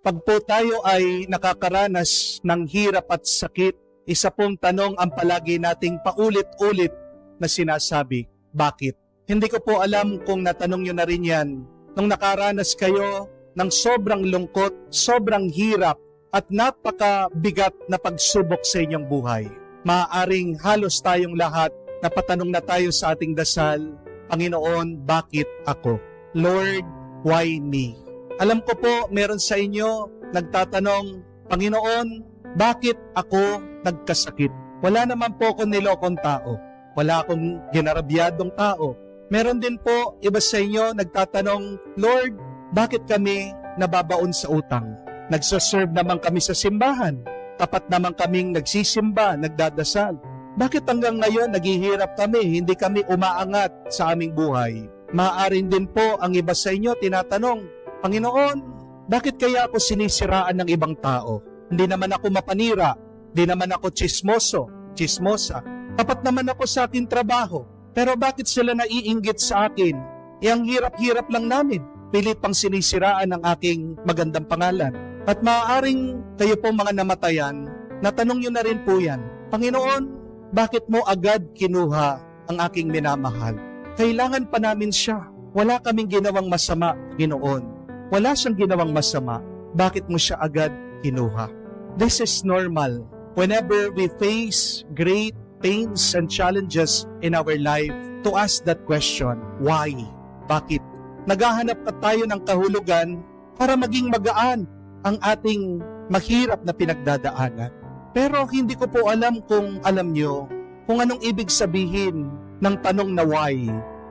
Pag po tayo ay nakakaranas ng hirap at sakit, isa pong tanong ang palagi nating paulit-ulit na sinasabi, bakit? Hindi ko po alam kung natanong nyo na rin yan. Nung nakaranas kayo ng sobrang lungkot, sobrang hirap, at napakabigat na pagsubok sa inyong buhay. Maaaring halos tayong lahat napatanong na tayo sa ating dasal, Panginoon, bakit ako? Lord, why me? Alam ko po, meron sa inyo nagtatanong, Panginoon, bakit ako nagkasakit? Wala naman po akong nilokong tao. Wala akong ginarabyadong tao. Meron din po iba sa inyo nagtatanong, Lord, bakit kami nababaon sa utang? Nagsaserve naman kami sa simbahan. Tapat naman kaming nagsisimba, nagdadasal. Bakit hanggang ngayon naghihirap kami, hindi kami umaangat sa aming buhay? Maaaring din po ang iba sa inyo tinatanong, Panginoon, bakit kaya ako sinisiraan ng ibang tao? Hindi naman ako mapanira, hindi naman ako chismosa. Tapat naman ako sa aking trabaho. Pero bakit sila naiinggit sa akin? Ang hirap-hirap lang namin. Pilit pang sinisiraan ang aking magandang pangalan. At maaaring kayo pong mga namatayan, natanong nyo na rin po yan, Panginoon, bakit mo agad kinuha ang aking minamahal? Kailangan pa namin siya. Wala kaming ginawang masama, Ginoon. Wala siyang ginawang masama. Bakit mo siya agad kinuha? This is normal. Whenever we face great pains and challenges in our life, to ask that question, why? Bakit? Naghahanap pa tayo ng kahulugan para maging magaan ang ating mahirap na pinagdadaanan. Pero hindi ko po alam kung alam nyo kung anong ibig sabihin ng tanong na why.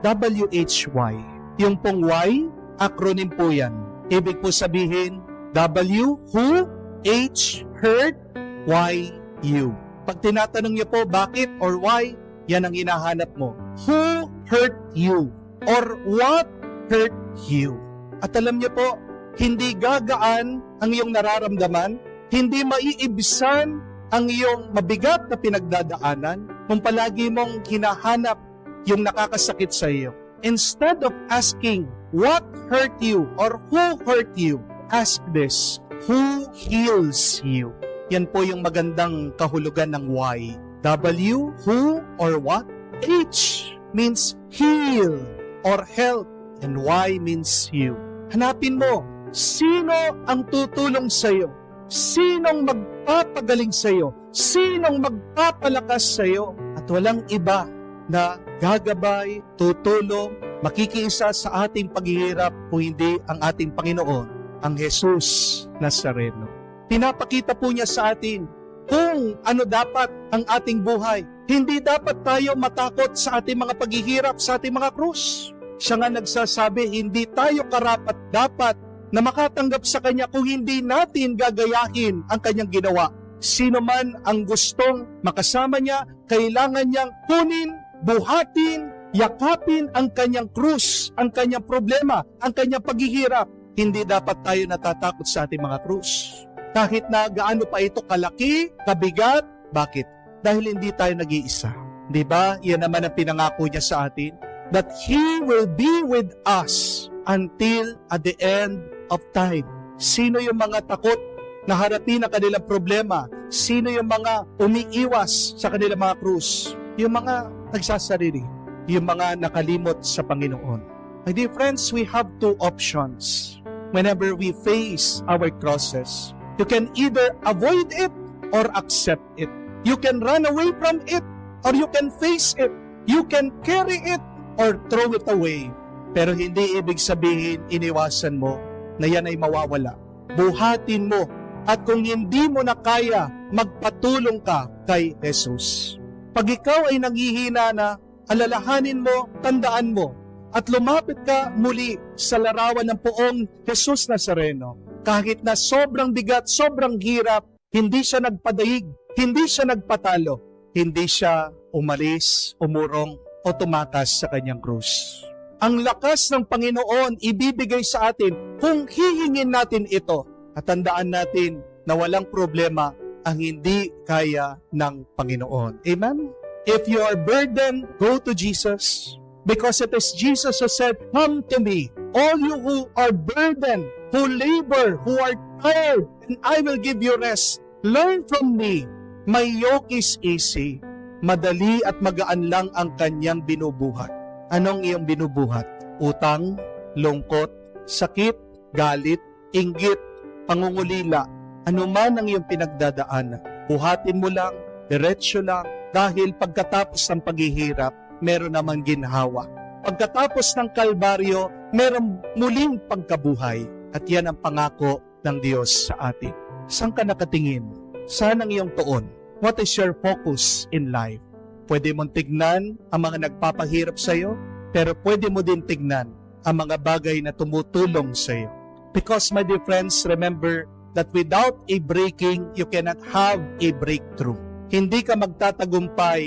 W-H-Y. Yung pong why, acronym po yan. Ibig po sabihin, W, who, H, hurt, Y, you. Pag tinatanong niyo po bakit or why, yan ang hinahanap mo. Who hurt you? Or what hurt you? At alam niyo po, hindi gagaan ang iyong nararamdaman, hindi maiibsan ang iyong mabigat na pinagdadaanan kung palagi mong hinahanap yung nakakasakit sa iyo. Instead of asking, what hurt you or who hurt you, ask this, who heals you? Yan po yung magandang kahulugan ng why. W, who or what? H means heal or help, and Y means you. Hanapin mo, sino ang tutulong sa iyo? Sinong magpapagaling sa iyo? Sinong magpapalakas sa iyo? At walang iba na gagabay, tutulong, makikiisa sa ating paghihirap kung hindi ang ating Panginoon, ang Jesus Nazareno. Pinapakita po niya sa atin kung ano dapat ang ating buhay. Hindi dapat tayo matakot sa ating mga paghihirap, sa ating mga krus. Siya nga nagsasabi, hindi tayo karapat-dapat na makatanggap sa Kanya kung hindi natin gagayahin ang Kanyang ginawa. Sino man ang gustong makasama niya, kailangan niyang kunin, buhatin, yakapin ang kanyang krus, ang kanyang problema, ang kanyang paghihirap. Hindi dapat tayo natatakot sa ating mga krus. Kahit na gaano pa ito kalaki, kabigat. Bakit? Dahil hindi tayo nag-iisa. Di ba? Yan naman ang pinangako niya sa atin. That He will be with us until at the end of time. Sino yung mga takot na harapin ang kanilang problema? Sino yung mga umiiwas sa kanilang mga krus? Yung mga nagsasarili, yung mga nakalimot sa Panginoon. My dear friends, we have two options whenever we face our crosses. You can either avoid it or accept it. You can run away from it or you can face it. You can carry it or throw it away. Pero hindi ibig sabihin iniwasan mo na yan ay mawawala. Buhatin mo, at kung hindi mo na kaya, magpatulong ka kay Jesus. Pag ikaw ay nanghihina na, alalahanin mo, tandaan mo, at lumapit ka muli sa larawan ng poong Jesus Nazareno. Kahit na sobrang bigat, sobrang hirap, hindi siya nagpadaig, hindi siya nagpatalo, hindi siya umalis, umurong, o tumakas sa kanyang krus. Ang lakas ng Panginoon ibibigay sa atin kung hihingin natin ito. At tandaan natin na walang problema ang hindi kaya ng Panginoon. Amen? If you are burdened, go to Jesus. Because it is Jesus who said, come to me, all you who are burdened who labor, who are tired, and I will give you rest. Learn from me. My yoke is easy. Madali at magaan lang ang kanyang binubuhat. Anong iyong binubuhat? Utang, lungkot, sakit, galit, inggit, pangungulila. Ano man ang iyong pinagdadaanan, buhatin mo lang, diretsyo lang, dahil pagkatapos ng paghihirap, meron namang ginhawa. Pagkatapos ng kalbaryo, meron muling pagkabuhay. At yan ang pangako ng Diyos sa atin. Saan ka nakatingin? Saan ang iyong tuon? What is your focus in life? Pwede mong tignan ang mga nagpapahirap sa iyo, pero pwede mo din tignan ang mga bagay na tumutulong sa iyo. Because my dear friends, remember that without a breaking, you cannot have a breakthrough. Hindi ka magtatagumpay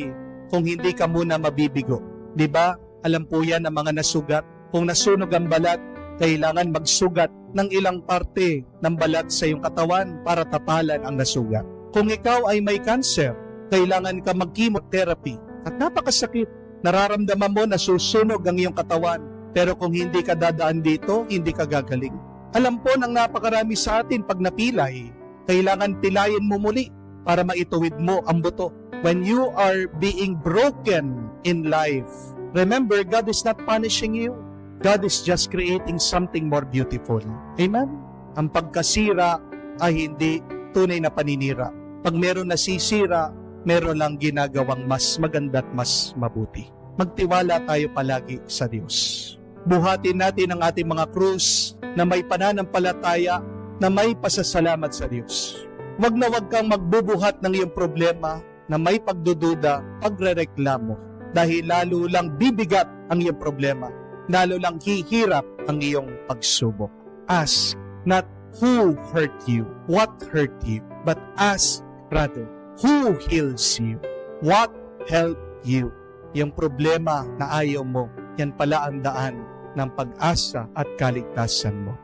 kung hindi ka muna mabibigo. Diba? Alam po yan ng mga nasugat. Kung nasunog ang balat, kailangan magsugat ng ilang parte ng balat sa iyong katawan para tapalan ang nasugat. Kung ikaw ay may cancer, kailangan ka mag-chemotherapy. At napakasakit. Nararamdaman mo na susunog ang iyong katawan. Pero kung hindi ka dadaan dito, hindi ka gagaling. Alam po ng napakarami sa atin pag napilay, kailangan pilayin mo muli para maituwid mo ang buto. When you are being broken in life, remember, God is not punishing you. God is just creating something more beautiful. Amen? Ang pagkasira ay hindi tunay na paninira. Pag meron nasisira, meron lang ginagawang mas maganda at mas mabuti. Magtiwala tayo palagi sa Diyos. Buhatin natin ang ating mga krus na may pananampalataya, na may pasasalamat sa Diyos. Wag na wag kang magbubuhat ng iyong problema na may pagdududa, pagrereklamo. Dahil lalo lang bibigat ang iyong problema. Lalo lang hihirap ang iyong pagsubok. Ask not who hurt you, what hurt you, but ask rather, who heals you, what helped you. Yung problema na ayaw mo, yan pala ang daan ng pag-asa at kaligtasan mo.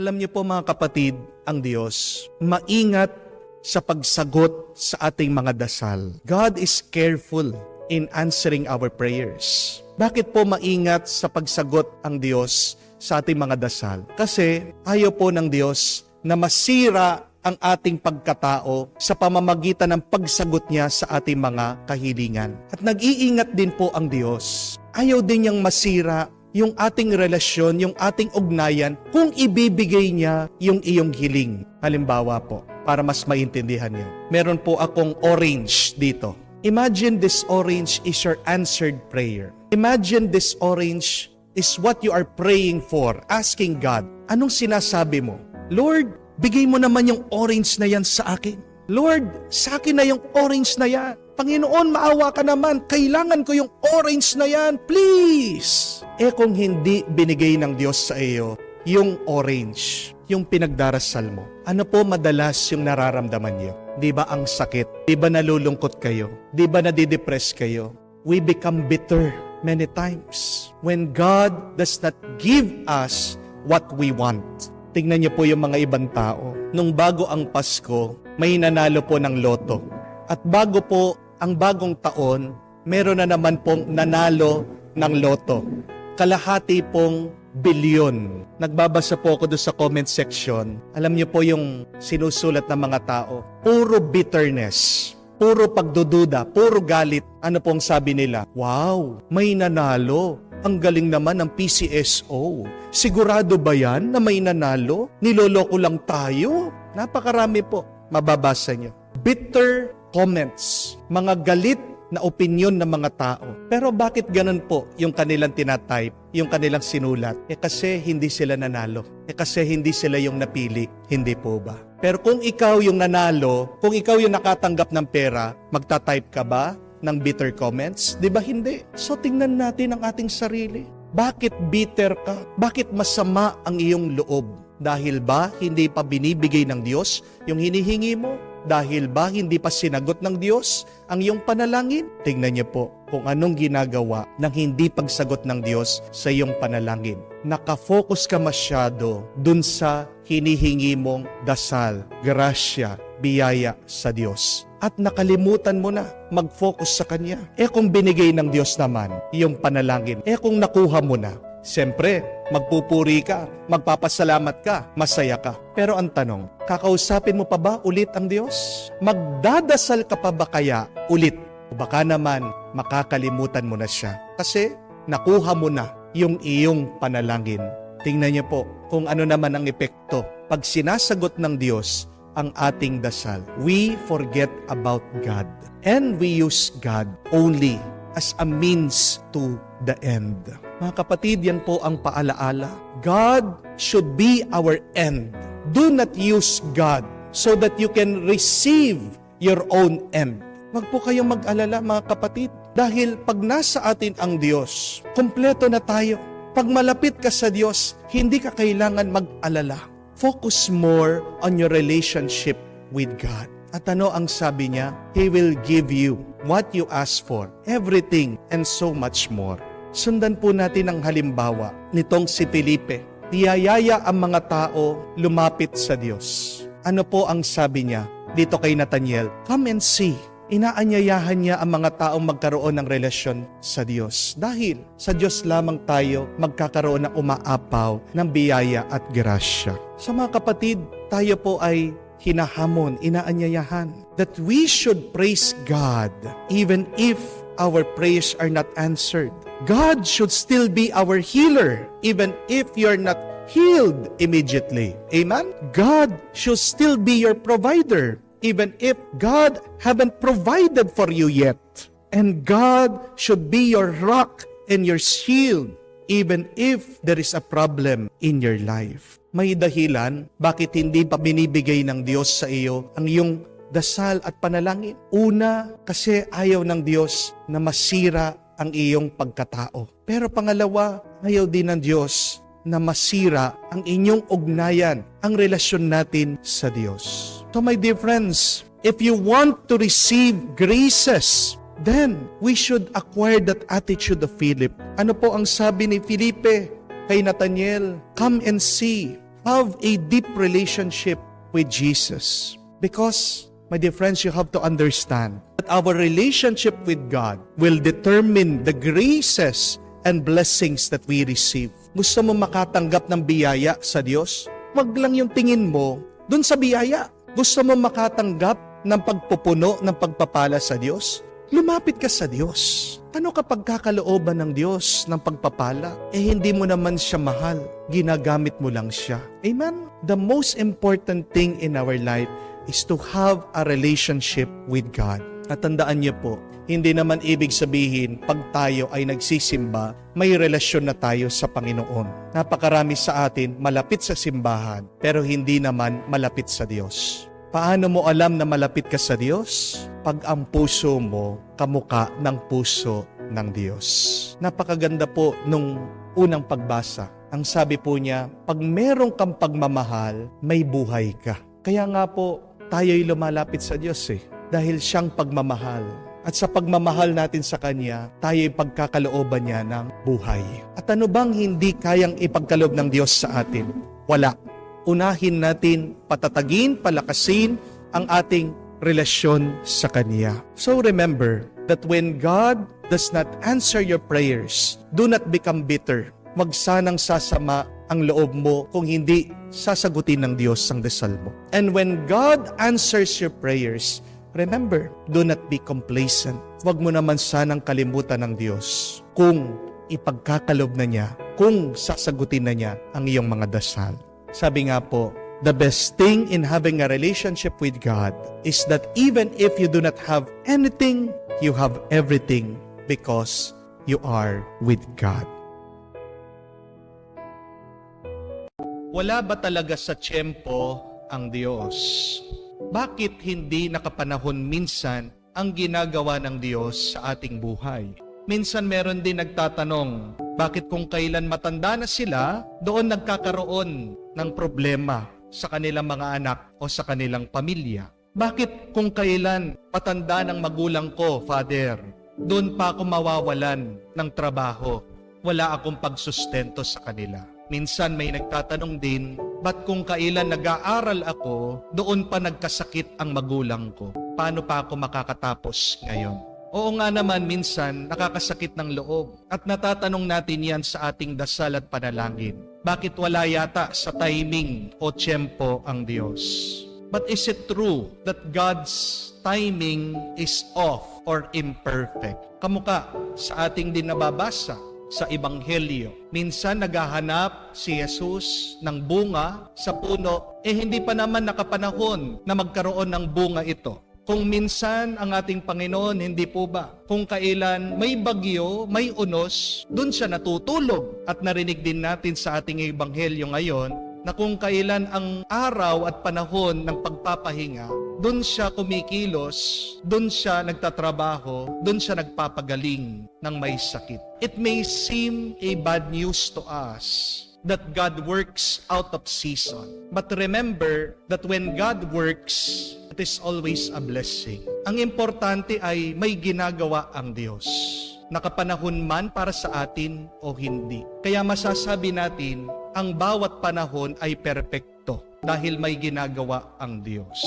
Alam niyo po mga kapatid, ang Diyos, maingat sa pagsagot sa ating mga dasal. God is careful in answering our prayers. Bakit po maingat sa pagsagot ang Diyos sa ating mga dasal? Kasi ayaw po ng Diyos na masira ang ating pagkatao sa pamamagitan ng pagsagot niya sa ating mga kahilingan. At nag-iingat din po ang Diyos. Ayaw din niyang masira yung ating relasyon, yung ating ugnayan, kung ibibigay niya yung iyong hiling. Halimbawa po, para mas maintindihan niyo. Meron po akong orange dito. Imagine this orange is your answered prayer. Imagine this orange is what you are praying for, asking God. Anong sinasabi mo? Lord, bigay mo naman yung orange na yan sa akin. Lord, sa akin na yung orange na yan. Panginoon, maawa ka naman. Kailangan ko yung orange na yan. Please! Kung hindi binigay ng Diyos sa iyo, yung orange, yung pinagdarasal mo, ano po madalas yung nararamdaman niyo? Di ba ang sakit? Di ba nalulungkot kayo? Di ba nadidepress kayo? We become bitter many times when God does not give us what we want. Tingnan niyo po yung mga ibang tao. Nung bago ang Pasko, may nanalo po ng loto. At bago po ang bagong taon, meron na naman pong nanalo ng loto. Kalahati pong bilyon. Nagbabasa po ako doon sa comment section. Alam niyo po yung sinusulat ng mga tao. Puro bitterness, puro pagdududa, puro galit. Ano pong sabi nila? Wow, may nanalo. Ang galing naman ng PCSO. Sigurado ba yan na may nanalo? Niloloko lang tayo? Napakarami po. Mababasa niyo. Bitter comments. Mga galit na opinyon ng mga tao. Pero bakit ganun po yung kanilang tinatype, yung kanilang sinulat? Kasi hindi sila nanalo. Kasi hindi sila yung napili. Hindi po ba? Pero kung ikaw yung nanalo, kung ikaw yung nakatanggap ng pera, magta-type ka ba ng bitter comments? Di ba hindi? So tingnan natin ang ating sarili. Bakit bitter ka? Bakit masama ang iyong loob? Dahil ba hindi pa binibigay ng Diyos yung hinihingi mo? Dahil ba hindi pa sinagot ng Diyos ang iyong panalangin? Tingnan niyo po kung anong ginagawa ng hindi pagsagot ng Diyos sa iyong panalangin. Nakafocus ka masyado dun sa hinihingi mong dasal, grasya, biyaya sa Diyos. At nakalimutan mo na mag-focus sa Kanya. Kung binigay ng Diyos naman yung panalangin, kung nakuha mo na, Siyempre, magpupuri ka, magpapasalamat ka, masaya ka. Pero ang tanong, kakausapin mo pa ba ulit ang Diyos? Magdadasal ka pa ba kaya ulit? O baka naman, makakalimutan mo na siya. Kasi nakuha mo na yung iyong panalangin. Tingnan niyo po kung ano naman ang epekto. Pag sinasagot ng Diyos ang ating dasal, we forget about God. And we use God only as a means to the end. Mga kapatid, yan po ang paalaala. God should be our end. Do not use God so that you can receive your own end. Wag po kayong mag-alala, mga kapatid. Dahil pag nasa atin ang Diyos, kompleto na tayo. Pag malapit ka sa Diyos, hindi ka kailangan mag-alala. Focus more on your relationship with God. At ano ang sabi niya? He will give you what you ask for, everything and so much more. Sundan po natin ang halimbawa nitong si Felipe. Niyayaya ang mga tao lumapit sa Diyos. Ano po ang sabi niya dito kay Nathaniel? Come and see. Inaanyayahan niya ang mga taong magkaroon ng relasyon sa Diyos. Dahil sa Diyos lamang tayo magkakaroon ng umaapaw ng biyaya at grasya. Sa mga kapatid, tayo po ay hinahamon, inaanyayahan that we should praise God even if our prayers are not answered. God should still be our healer even if you're not healed immediately. Amen? God should still be your provider even if God haven't provided for you yet. And God should be your rock and your shield even if there is a problem in your life. May dahilan bakit hindi pa binibigay ng Diyos sa iyo ang iyong dasal at panalangin. Una, kasi ayaw ng Diyos na masira ang iyong pagkatao. Pero pangalawa, ayaw din ng Diyos na masira ang inyong ugnayan, ang relasyon natin sa Diyos. So my dear friends, if you want to receive graces, then we should acquire that attitude of Philip. Ano po ang sabi ni Felipe kay Nathaniel? Come and see. Have a deep relationship with Jesus. Because, my dear friends, you have to understand that our relationship with God will determine the graces and blessings that we receive. Gusto mo makatanggap ng biyaya sa Diyos? Wag lang yung tingin mo dun sa biyaya. Gusto mo makatanggap ng pagpupuno ng pagpapala sa Diyos? Lumapit ka sa Diyos. Ano kapag kakalooban ng Diyos ng pagpapala? Hindi mo naman siya mahal. Ginagamit mo lang siya. Amen? The most important thing in our life is to have a relationship with God. At tandaan niyo po, hindi naman ibig sabihin pag tayo ay nagsisimba, may relasyon na tayo sa Panginoon. Napakarami sa atin malapit sa simbahan, pero hindi naman malapit sa Diyos. Paano mo alam na malapit ka sa Diyos? Pag ang puso mo kamuka ng puso ng Diyos. Napakaganda po nung unang pagbasa. Ang sabi po niya, pag meron kang pagmamahal, may buhay ka. Kaya nga po, tayo'y lumalapit sa Diyos dahil siyang pagmamahal. At sa pagmamahal natin sa Kanya, tayo'y pagkakalooban niya ng buhay. At ano bang hindi kayang ipagkaloob ng Diyos sa atin? Wala. Unahin natin, patatagin, palakasin ang ating relasyon sa Kanya. So remember that when God does not answer your prayers, do not become bitter. Wag sanang sasama ang loob mo kung hindi sasagutin ng Diyos ang dasal mo. And when God answers your prayers, remember, do not be complacent. Wag mo naman sanang kalimutan ng Diyos kung ipagkakalob na niya, kung sasagutin na niya ang iyong mga dasal. Sabi nga po, the best thing in having a relationship with God is that even if you do not have anything, you have everything because you are with God. Wala ba talaga sa tiyempo ang Diyos? Bakit hindi nakapanahon minsan ang ginagawa ng Diyos sa ating buhay? Minsan meron din nagtatanong, bakit kung kailan matanda na sila, doon nagkakaroon ng problema sa kanilang mga anak o sa kanilang pamilya? Bakit kung kailan patanda ng magulang ko, Father, doon pa ako mawawalan ng trabaho, wala akong pagsustento sa kanila? Minsan may nagtatanong din, ba't kung kailan nag-aaral ako, doon pa nagkasakit ang magulang ko? Paano pa ako makakatapos ngayon? Oo nga naman, minsan nakakasakit ng loob at natatanong natin yan sa ating dasal at panalangin. Bakit wala yata sa timing o tiyempo ang Diyos? But is it true that God's timing is off or imperfect? Kamuka sa ating din nababasa sa Ebanghelyo. Minsan naghahanap si Jesus ng bunga sa puno, hindi pa naman nakapanahon na magkaroon ng bunga ito. Kung minsan ang ating Panginoon, hindi po ba? Kung kailan may bagyo, may unos, dun siya natutulog. At narinig din natin sa ating Ebanghelyo ngayon, na kung kailan ang araw at panahon ng pagpapahinga, doon siya kumikilos, doon siya nagtatrabaho, doon siya nagpapagaling ng may sakit. It may seem a bad news to us that God works out of season. But remember that when God works, it is always a blessing. Ang importante ay may ginagawa ang Diyos. Nakapanahon man para sa atin o hindi. Kaya masasabi natin, ang bawat panahon ay perpekto dahil may ginagawa ang Diyos.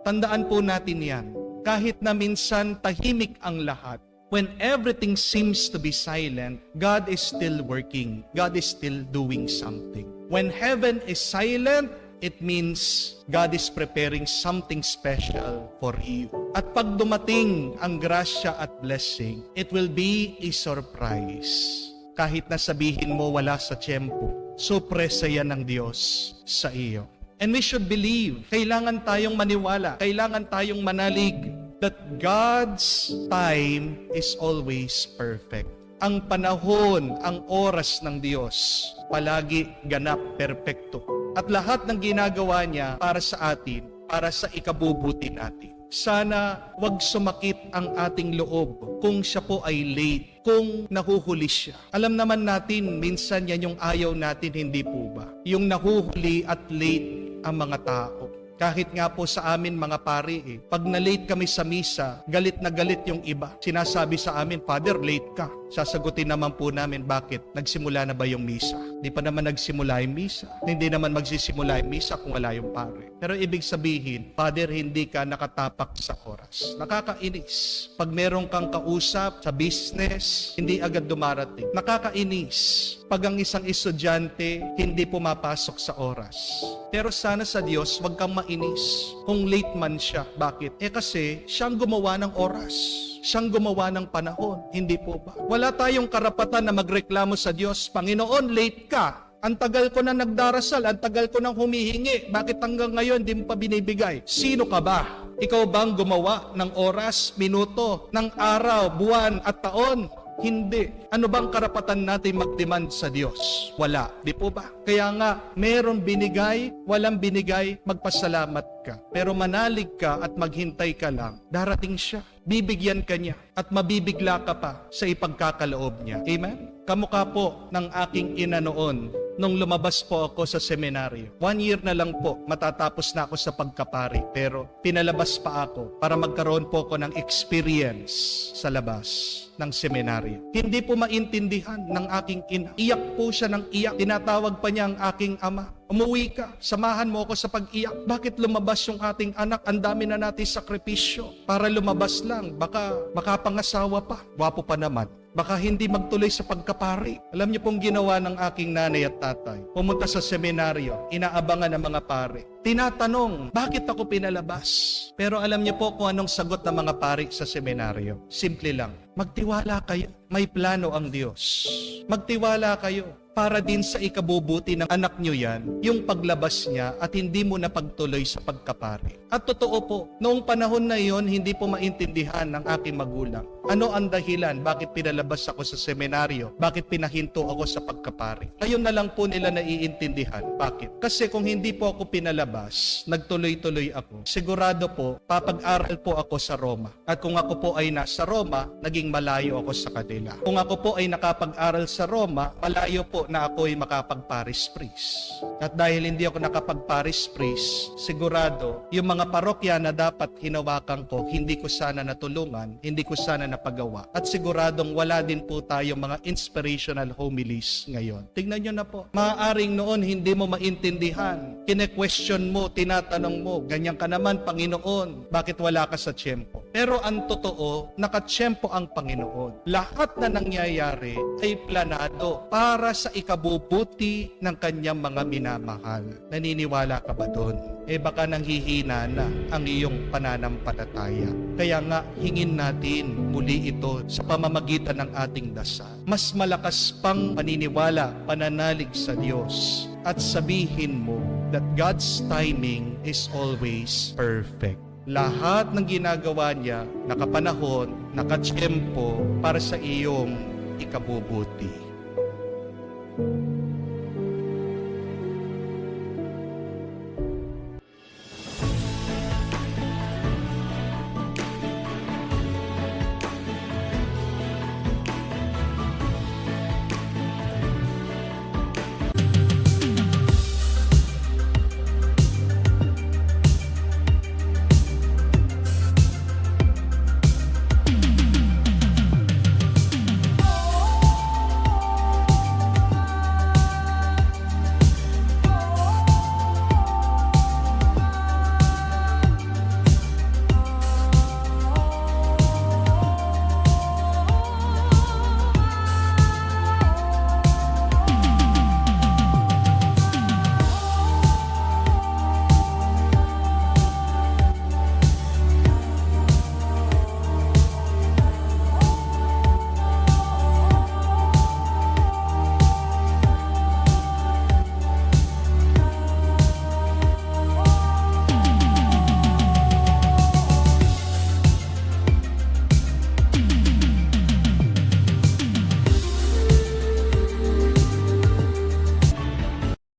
Tandaan po natin yan. Kahit na minsan tahimik ang lahat, when everything seems to be silent, God is still working. God is still doing something. When heaven is silent, it means God is preparing something special for you. At pag dumating ang grasya at blessing, it will be a surprise. Kahit na sabihin mo wala sa tiyempo, sorpresa yan ng Diyos sa iyo. And we should believe, kailangan tayong maniwala, kailangan tayong manalig that God's time is always perfect. Ang panahon, ang oras ng Diyos, palagi ganap, perpekto. At lahat ng ginagawa niya para sa atin, para sa ikabubuti natin. Sana wag sumakit ang ating loob kung siya po ay late, kung nahuhuli siya. Alam naman natin, minsan yan yung ayaw natin, hindi po ba? Yung nahuhuli at late ang mga tao. Kahit nga po sa amin mga pari, pag na-late kami sa misa, galit na galit yung iba. Sinasabi sa amin, Father, late ka. Sasagutin naman po namin, bakit? Nagsimula na ba yung misa? Di pa naman nagsimula yung misa. Hindi naman magsisimula yung misa kung wala yung pare. Pero ibig sabihin, Father, hindi ka nakatapak sa oras. Nakakainis. Pag meron kang kausap sa business, hindi agad dumarating. Nakakainis. Pag ang isang estudyante, hindi pumapasok sa oras. Pero sana sa Diyos, wag kang mainis kung late man siya. Bakit? Kasi siyang gumawa ng oras. Siyang gumawa ng panahon. Hindi po ba? Wala tayong karapatan na magreklamo sa Diyos. Panginoon, late ka. Ang tagal ko na nagdarasal, ang tagal ko nang humihingi. Bakit hanggang ngayon di mo pa binibigay? Sino ka ba? Ikaw bang gumawa ng oras, minuto, ng araw, buwan at taon? Hindi. Ano bang karapatan natin mag-demand sa Diyos? Wala. Di po ba? Kaya nga, meron binigay, walang binigay, magpasalamat ka. Pero manalig ka at maghintay ka lang, darating siya. Bibigyan ka niya at mabibigla ka pa sa ipagkakaloob niya. Amen? Kamukha po ng aking ina noon nung lumabas po ako sa seminaryo. 1 year na lang po, matatapos na ako sa pagkapari. Pero pinalabas pa ako para magkaroon po ako ng experience sa labas ng seminaryo. Hindi po maintindihan ng aking ina. Iyak po siya ng iyak. Tinatawag pa niya ang aking ama. Umuwi ka, samahan mo ako sa pag-iyak. Bakit lumabas yung ating anak? Ang dami na natin sakripisyo para lumabas lang. Baka pangasawa pa. Wapo pa naman. Baka hindi magtuloy sa pagkapari. Alam niyo pong ginawa ng aking nanay at tatay. Pumunta sa seminaryo, inaabangan ng mga pare. Tinatanong, bakit ako pinalabas? Pero alam niyo po kung anong sagot ng mga pari sa seminaryo. Simple lang, magtiwala kayo. May plano ang Diyos. Magtiwala kayo. Para din sa ikabubuti ng anak nyo yan, yung paglabas niya at hindi mo na pagtuloy sa pagkapari. At totoo po, noong panahon na yon, hindi po maintindihan ng aking magulang. Ano ang dahilan? Bakit pinalabas ako sa seminaryo? Bakit pinahinto ako sa pagkapari? Ayun na lang po nila naiintindihan. Bakit? Kasi kung hindi po ako pinalabas, nagtuloy-tuloy ako, sigurado po, papag-aral po ako sa Roma. At kung ako po ay nasa Roma, naging malayo ako sa kanila. Kung ako po ay nakapag-aral sa Roma, malayo po na ako ay makapag-Paris Priest. At dahil hindi ako nakapag-Paris Priest, sigurado, yung mga parokya na dapat hinawakan ko, hindi ko sana natulungan, hindi ko sana napagawa. At siguradong wala din po tayong mga inspirational homilies ngayon. Tingnan nyo na po. Maaaring noon hindi mo maintindihan kine-question mo, tinatanong mo, ganyan ka naman, Panginoon, bakit wala ka sa tiyempo? Pero ang totoo, nakatiyempo ang Panginoon. Lahat na nangyayari ay planado para sa ikabubuti ng kanyang mga minamahal. Naniniwala ka ba doon? Baka nanghihina na ang iyong pananampalataya. Kaya nga, hingin natin muli ito sa pamamagitan ng ating dasal. Mas malakas pang paniniwala, pananalig sa Diyos. At sabihin mo that God's timing is always perfect. Lahat ng ginagawa niya, nakapanahon, nakatiyempo para sa iyong ikabubuti.